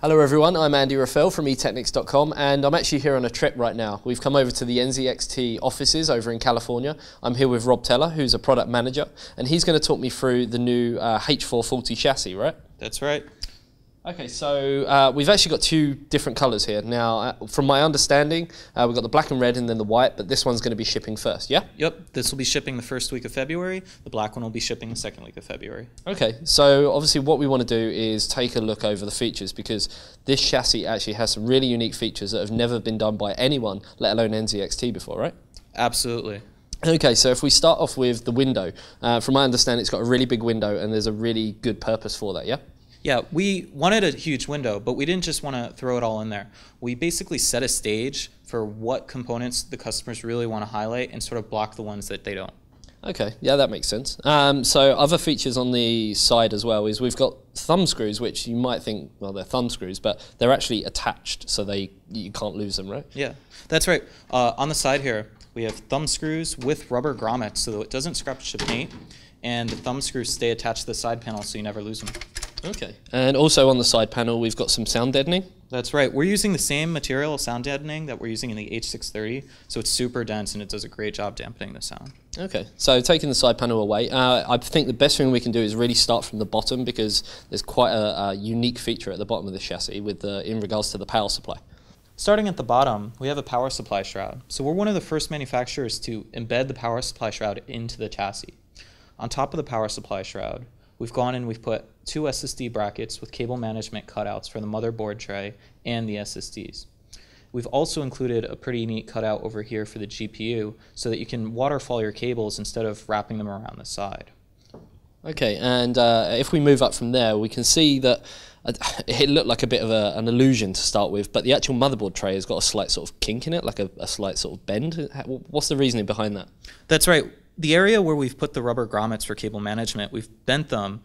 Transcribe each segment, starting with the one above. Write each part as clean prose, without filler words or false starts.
Hello everyone, I'm Andy Rafael from eTechnics.com and I'm actually here on a trip right now. We've come over to the NZXT offices over in California. I'm here with Rob Teller, who's a product manager, and he's going to talk me through the new H440 chassis, right? That's right. Okay, so we've actually got two different colours here. Now, from my understanding, we've got the black and red and then the white, but this one's going to be shipping first, yeah? Yep, this will be shipping the first week of February. The black one will be shipping the second week of February. Okay, so obviously what we want to do is take a look over the features because this chassis actually has some really unique features that have never been done by anyone, let alone NZXT before, right? Absolutely. Okay, so if we start off with the window, from my understanding it's got a really big window and there's a really good purpose for that, yeah? Yeah, we wanted a huge window, but we didn't just want to throw it all in there. We basically set a stage for what components the customers really want to highlight and sort of block the ones that they don't. Okay, yeah, that makes sense. So other features on the side as well is we've got thumb screws, which you might think, well, they're thumb screws, but they're actually attached, so you can't lose them, right? Yeah, that's right. On the side here, we have thumb screws with rubber grommets, so it doesn't scratch the paint, and the thumb screws stay attached to the side panel so you never lose them. Okay, and also on the side panel we've got some sound deadening. That's right. We're using the same material, sound deadening, that we're using in the H630, so it's super dense and it does a great job dampening the sound. Okay, so taking the side panel away, I think the best thing we can do is really start from the bottom because there's quite a unique feature at the bottom of the chassis with in regards to the power supply. Starting at the bottom, we have a power supply shroud. So we're one of the first manufacturers to embed the power supply shroud into the chassis. On top of the power supply shroud, we've gone and we've put two SSD brackets with cable management cutouts for the motherboard tray and the SSDs. We've also included a pretty neat cutout over here for the GPU so that you can waterfall your cables instead of wrapping them around the side. Okay, and if we move up from there, we can see that it looked like a bit of an illusion to start with, but the actual motherboard tray has got a slight sort of kink in it, like a slight sort of bend. What's the reasoning behind that? That's right. The area where we've put the rubber grommets for cable management, we've bent them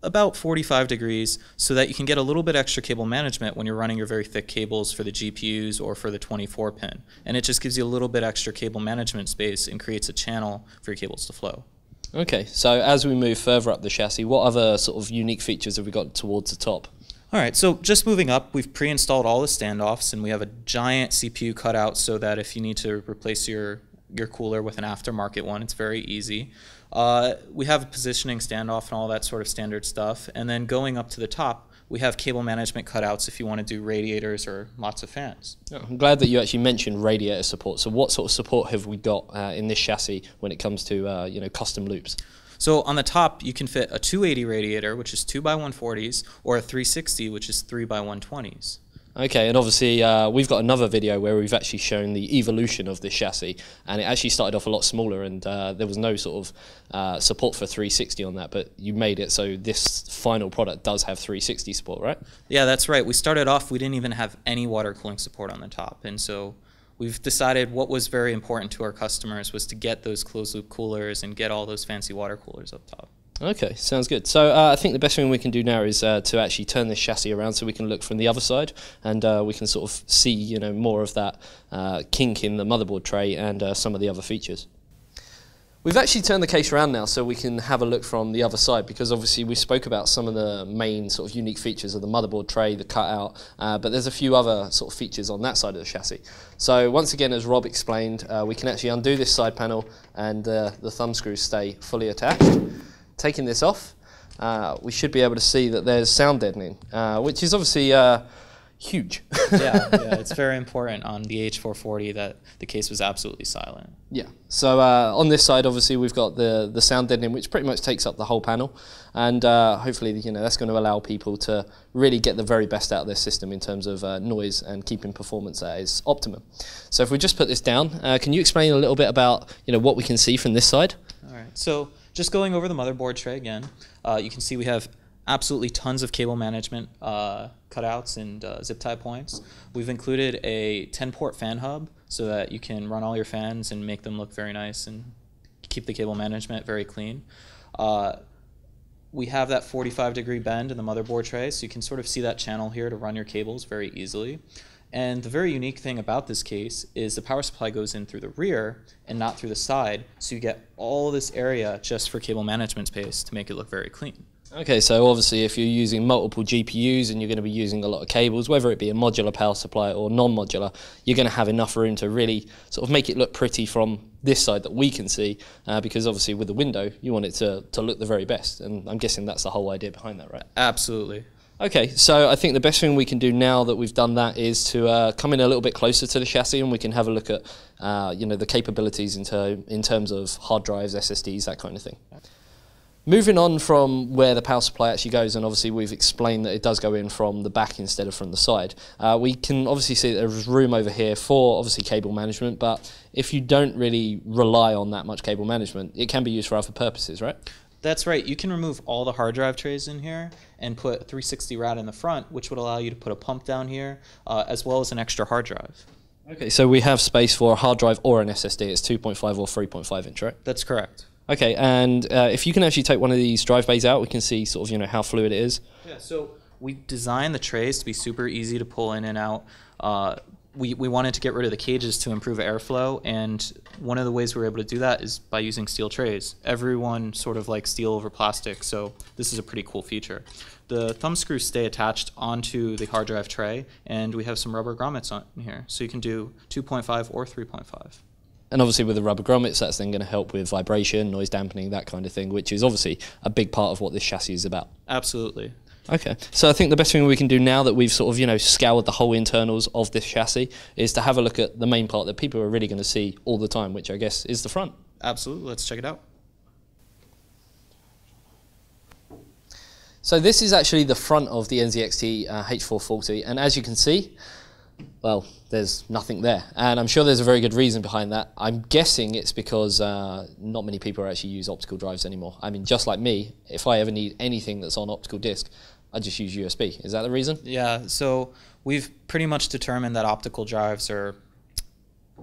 about 45 degrees so that you can get a little bit extra cable management when you're running your very thick cables for the GPUs or for the 24 pin. And it just gives you a little bit extra cable management space and creates a channel for your cables to flow. Okay, so as we move further up the chassis, what other sort of unique features have we got towards the top? All right, so just moving up, we've pre-installed all the standoffs and we have a giant CPU cutout so that if you need to replace your cooler with an aftermarket one, it's very easy. We have a positioning standoff and all that sort of standard stuff. And then going up to the top, we have cable management cutouts if you want to do radiators or lots of fans. Oh, I'm glad that you actually mentioned radiator support. So what sort of support have we got in this chassis when it comes to custom loops? So on the top, you can fit a 280 radiator, which is 2x140s, or a 360, which is 3x120s. Okay, and obviously we've got another video where we've actually shown the evolution of this chassis, and it actually started off a lot smaller, and there was no sort of support for 360 on that, but you made it so this final product does have 360 support, right? Yeah, that's right. We started off, we didn't even have any water cooling support on the top, and so we've decided what was very important to our customers was to get those closed-loop coolers and get all those fancy water coolers up top. Okay, sounds good. So I think the best thing we can do now is to actually turn this chassis around so we can look from the other side and we can sort of see more of that kink in the motherboard tray and some of the other features. We've actually turned the case around now so we can have a look from the other side because obviously we spoke about some of the main sort of unique features of the motherboard tray, the cutout, but there's a few other sort of features on that side of the chassis. So once again, as Rob explained, we can actually undo this side panel and the thumb screws stay fully attached. Taking this off, we should be able to see that there's sound deadening, which is obviously huge. yeah, it's very important on the H440 that the case was absolutely silent. Yeah, so on this side, obviously, we've got the sound deadening, which pretty much takes up the whole panel, and hopefully, that's going to allow people to really get the very best out of their system in terms of noise and keeping performance at its optimum. So if we just put this down, can you explain a little bit about what we can see from this side? All right, so just going over the motherboard tray again, you can see we have absolutely tons of cable management cutouts and zip tie points. We've included a 10-port fan hub so that you can run all your fans and make them look very nice and keep the cable management very clean. We have that 45-degree bend in the motherboard tray, so you can sort of see that channel here to run your cables very easily. And the very unique thing about this case is the power supply goes in through the rear and not through the side, so you get all this area just for cable management space to make it look very clean. Okay, so obviously if you're using multiple GPUs and you're going to be using a lot of cables, whether it be a modular power supply or non-modular, you're going to have enough room to really sort of make it look pretty from this side that we can see, because obviously with the window, you want it to look the very best. And I'm guessing that's the whole idea behind that, right? Absolutely. Okay, so I think the best thing we can do now that we've done that is to come in a little bit closer to the chassis, and we can have a look at the capabilities in terms of hard drives, SSDs, that kind of thing. Moving on from where the power supply actually goes, and obviously we've explained that it does go in from the back instead of from the side, we can obviously see that there's room over here for obviously cable management, but if you don't really rely on that much cable management, it can be used for other purposes, right? That's right. You can remove all the hard drive trays in here and put a 360 rad in the front, which would allow you to put a pump down here, as well as an extra hard drive. Okay, so we have space for a hard drive or an SSD. It's 2.5 or 3.5 inch, right? That's correct. Okay, and if you can actually take one of these drive bays out, we can see sort of, how fluid it is. Yeah, so we designed the trays to be super easy to pull in and out. We wanted to get rid of the cages to improve airflow, and one of the ways we were able to do that is by using steel trays. Everyone sort of likes steel over plastic, so this is a pretty cool feature. The thumb screws stay attached onto the hard drive tray, and we have some rubber grommets on here, so you can do 2.5 or 3.5. And obviously with the rubber grommets, that's then going to help with vibration, noise dampening, that kind of thing, which is obviously a big part of what this chassis is about. Absolutely. Okay, so I think the best thing we can do now that we've sort of, scoured the whole internals of this chassis is to have a look at the main part that people are really going to see all the time, which I guess is the front. Absolutely, let's check it out. So this is actually the front of the NZXT H440, and as you can see, well, there's nothing there. And I'm sure there's a very good reason behind that. I'm guessing it's because not many people actually use optical drives anymore. I mean, just like me, if I ever need anything that's on optical disc, I just use USB. Is that the reason? Yeah, so we've pretty much determined that optical drives are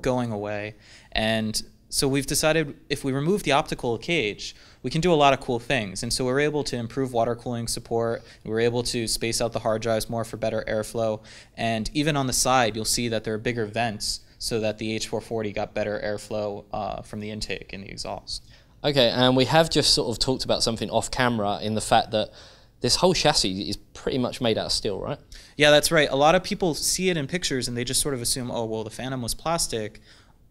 going away. And so we've decided if we remove the optical cage, we can do a lot of cool things. And so we're able to improve water cooling support. We're able to space out the hard drives more for better airflow. And even on the side, you'll see that there are bigger vents so that the H440 got better airflow from the intake and the exhaust. Okay, and we have just sort of talked about something off camera in the fact that this whole chassis is pretty much made out of steel, right? Yeah, that's right. A lot of people see it in pictures and they just sort of assume, oh, well, the Phantom was plastic.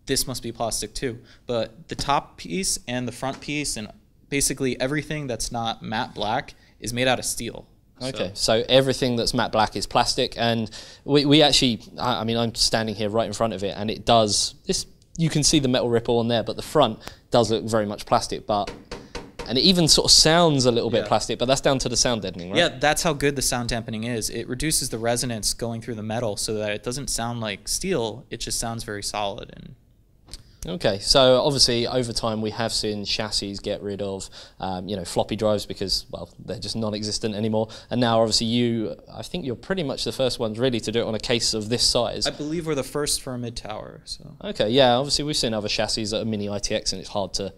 This must be plastic too. But the top piece and the front piece and basically everything that's not matte black is made out of steel. Okay, so everything that's matte black is plastic, and we actually, I mean, I'm standing here right in front of it, and it does, you can see the metal ripple on there, but the front does look very much plastic, and it even sort of sounds a little bit plastic, but that's down to the sound deadening, right? Yeah, that's how good the sound dampening is. It reduces the resonance going through the metal so that it doesn't sound like steel, it just sounds very solid. And okay, so obviously over time we have seen chassis get rid of floppy drives because, well, they're just non-existent anymore, and now obviously I think you're pretty much the first ones really to do it on a case of this size. I believe we're the first for a mid-tower. So. Okay, yeah, obviously we've seen other chassis that are mini ITX and it's hard to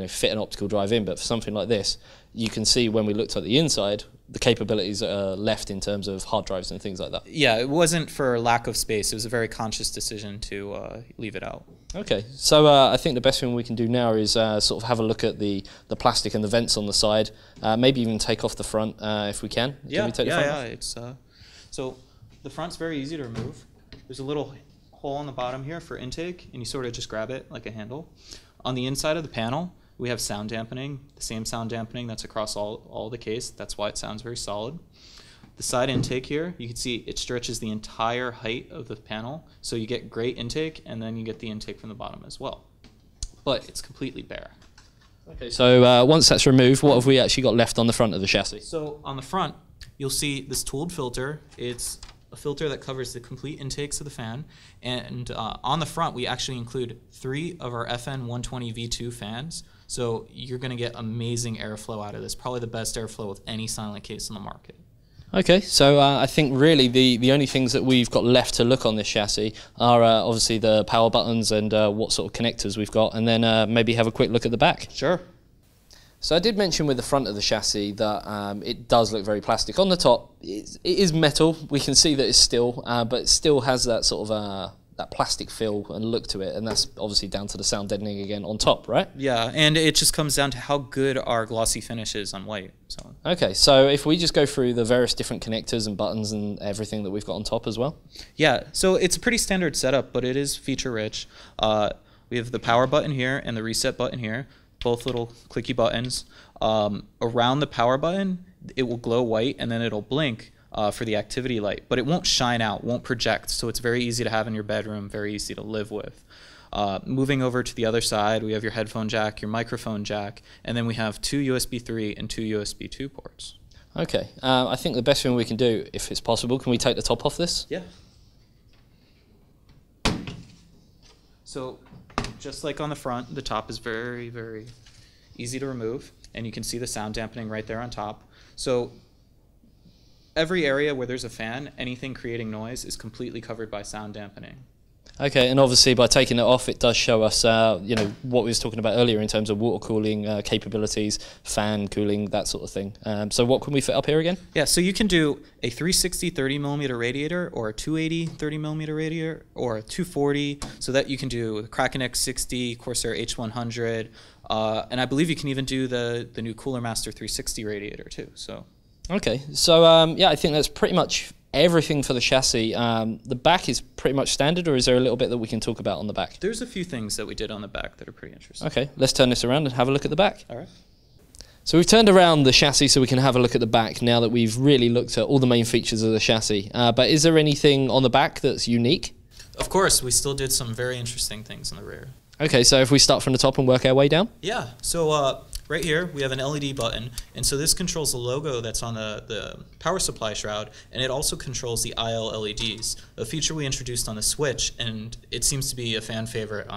fit an optical drive in, but for something like this, you can see when we looked at the inside, the capabilities that are left in terms of hard drives and things like that. Yeah, it wasn't for lack of space. It was a very conscious decision to leave it out. Okay, so I think the best thing we can do now is sort of have a look at the plastic and the vents on the side, maybe even take off the front if we can. Yeah, can we take the front off? It's so the front's very easy to remove. There's a little hole on the bottom here for intake, and you sort of just grab it like a handle. On the inside of the panel, we have sound dampening, the same sound dampening that's across all the case. That's why it sounds very solid. The side intake here, you can see it stretches the entire height of the panel, so you get great intake, and then you get the intake from the bottom as well. But it's completely bare. Okay, so once that's removed, what have we actually got left on the front of the chassis? So on the front, you'll see this tooled filter. It's a filter that covers the complete intakes of the fan, and on the front we actually include 3 of our FN 120 V2 fans, so you're going to get amazing airflow out of this, probably the best airflow with any silent case on the market. Okay, so I think really the only things that we've got left to look on this chassis are obviously the power buttons and what sort of connectors we've got, and then maybe have a quick look at the back. Sure. So I did mention with the front of the chassis that it does look very plastic. On the top, it is metal. We can see that it's steel, but it still has that sort of that plastic feel and look to it, and that's obviously down to the sound deadening again on top, right? Yeah, and it just comes down to how good our glossy finish is on white. So. Okay, so if we just go through the various different connectors and buttons and everything that we've got on top as well. Yeah, so it's a pretty standard setup, but it is feature rich. We have the power button here and the reset button here, both little clicky buttons. Around the power button, it will glow white and then it'll blink for the activity light, but it won't shine out, won't project, so it's very easy to have in your bedroom, very easy to live with. Moving over to the other side, we have your headphone jack, your microphone jack, and then we have 2 USB 3 and 2 USB 2 ports. Okay, I think the best thing we can do, if it's possible, can we take the top off this? Yeah. So just like on the front, the top is very, very easy to remove, and you can see the sound dampening right there on top. So every area where there's a fan, anything creating noise is completely covered by sound dampening. Okay, and obviously by taking it off, it does show us, you know, what we was talking about earlier in terms of water cooling capabilities, fan cooling, that sort of thing. So what can we fit up here again? Yeah, so you can do a 360 30mm radiator, or a 280 30mm radiator, or a 240, so that you can do the Kraken X60, Corsair H100, and I believe you can even do the new Cooler Master 360 radiator too. So. Okay, so yeah, I think that's pretty much everything for the chassis. The back is pretty much standard, or is there a little bit that we can talk about on the back? There's a few things that we did on the back that are pretty interesting. Okay, let's turn this around and have a look at the back. All right. So we've turned around the chassis so we can have a look at the back now that we've really looked at all the main features of the chassis. But is there anything on the back that's unique? Of course, we still did some very interesting things in the rear. Okay, so if we start from the top and work our way down? Yeah, so right here we have an LED button, and so this controls the logo that's on the power supply shroud, and it also controls the IL LEDs, a feature we introduced on the Switch, and it seems to be a fan favorite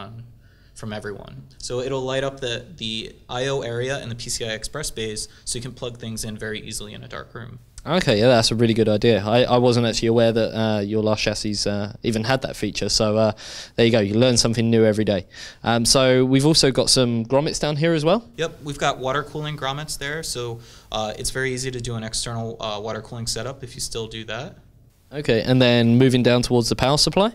from everyone. So it'll light up the IO area and the PCI Express bays, so you can plug things in very easily in a dark room. Okay, yeah, that's a really good idea. I wasn't actually aware that your last chassis even had that feature, so there you go, you learn something new every day. So we've also got some grommets down here as well? Yep, we've got water cooling grommets there, so it's very easy to do an external water cooling setup if you still do that. Okay, and then moving down towards the power supply?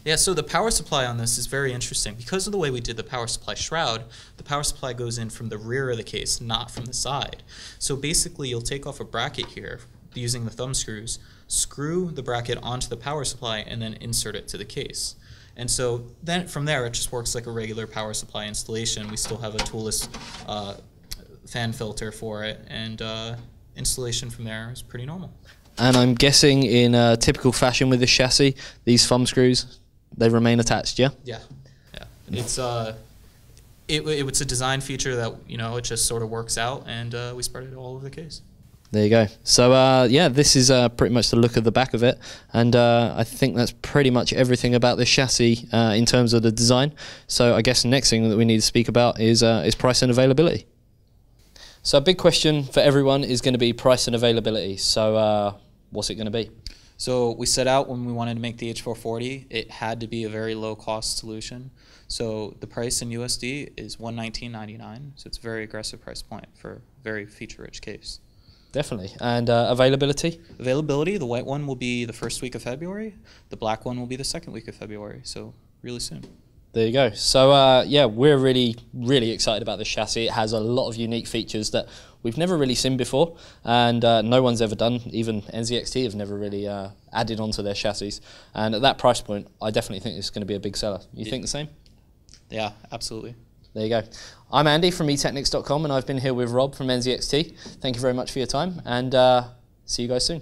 Yeah, so the power supply on this is very interesting. Because of the way we did the power supply shroud, the power supply goes in from the rear of the case, not from the side. So basically you'll take off a bracket here using the thumb screws, screw the bracket onto the power supply, and then insert it to the case. And so then from there it just works like a regular power supply installation. We still have a toolless fan filter for it, and installation from there is pretty normal. And I'm guessing in typical fashion with this chassis, these thumb screws, they remain attached, yeah? Yeah, yeah. It's it's a design feature that, you know, it just sort of works out, and we spread it all over the case. There you go. So yeah, this is pretty much the look of the back of it, and I think that's pretty much everything about this chassis in terms of the design. So I guess the next thing that we need to speak about is price and availability. So a big question for everyone is going to be price and availability. So what's it going to be? So we set out when we wanted to make the H440, it had to be a very low cost solution. So the price in USD is $119.99. So it's a very aggressive price point for a very feature rich case. Definitely. And availability? Availability, the white one will be the first week of February. The black one will be the second week of February. So really soon. There you go. So yeah, we're really, really excited about this chassis. It has a lot of unique features that we've never really seen before, and no one's ever done. Even NZXT have never really added onto their chassis. And at that price point, I definitely think it's going to be a big seller. You think the same? Yeah, absolutely. There you go. I'm Andy from eTechnics.com, and I've been here with Rob from NZXT. Thank you very much for your time, and see you guys soon.